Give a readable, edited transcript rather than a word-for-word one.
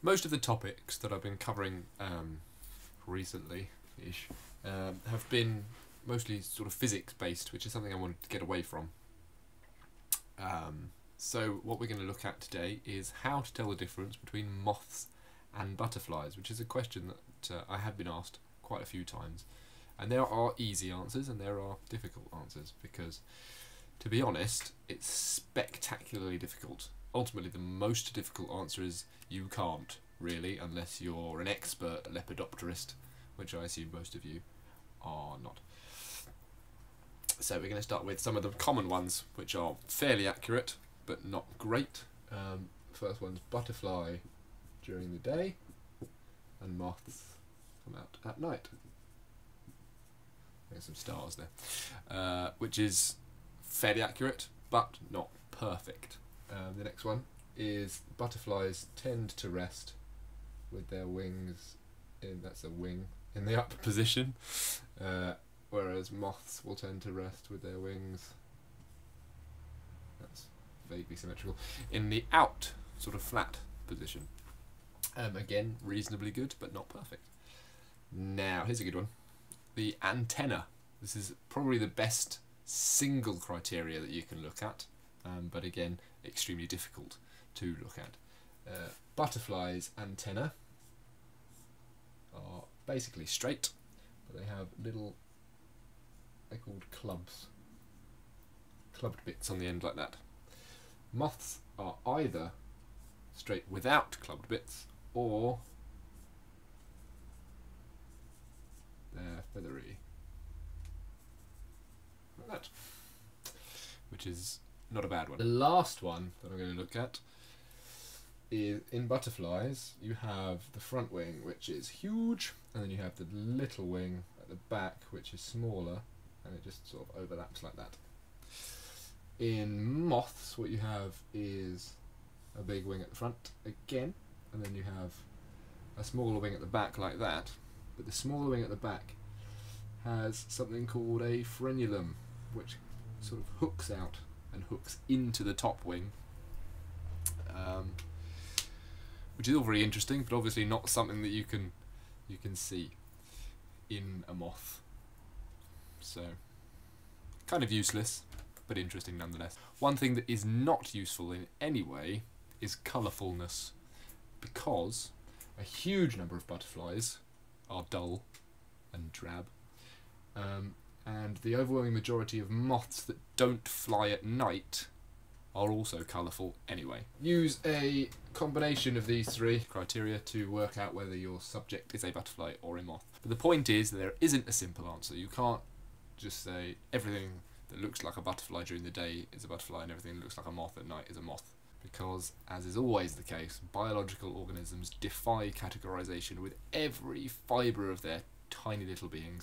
Most of the topics that I've been covering recently-ish have been mostly sort of physics-based, which is something I wanted to get away from. So what we're going to look at today is how to tell the difference between moths and butterflies, which is a question that I have been asked quite a few times. And there are easy answers and there are difficult answers, because, to be honest, it's spectacularly difficult. Ultimately, the most difficult answer is you can't, really, unless you're an expert lepidopterist, which I assume most of you are not. So we're going to start with some of the common ones, which are fairly accurate, but not great. First one's butterfly during the day, and moths come out at night. There's some stars there, which is fairly accurate, but not perfect. The next one is butterflies tend to rest with their wings that's a wing, in the up position, whereas moths will tend to rest with their wings, that's vaguely symmetrical, in the out, sort of flat position. Again, reasonably good, but not perfect. Now, here's a good one. The antenna. This is probably the best single criteria that you can look at, but again, extremely difficult to look at. Butterflies' antenna are basically straight, but they have little, they're called clubs, clubbed bits on the end like that. Moths are either straight without clubbed bits, or they're feathery, like that, which is not a bad one. The last one that I'm going to look at is, in butterflies, you have the front wing, which is huge, and then you have the little wing at the back, which is smaller, and it just sort of overlaps like that. In moths, what you have is a big wing at the front again, and then you have a smaller wing at the back like that, but the smaller wing at the back has something called a frenulum, which sort of hooks out and hooks into the top wing, which is all very interesting, but obviously not something that you can see in a moth. So, kind of useless, but interesting nonetheless. One thing that is not useful in any way is colourfulness, because a huge number of butterflies are dull and drab, and the overwhelming majority of moths that don't fly at night are also colourful anyway. Use a combination of these three criteria to work out whether your subject is a butterfly or a moth. But the point is that there isn't a simple answer. You can't just say everything that looks like a butterfly during the day is a butterfly and everything that looks like a moth at night is a moth. Because, as is always the case, biological organisms defy categorization with every fibre of their tiny little beings.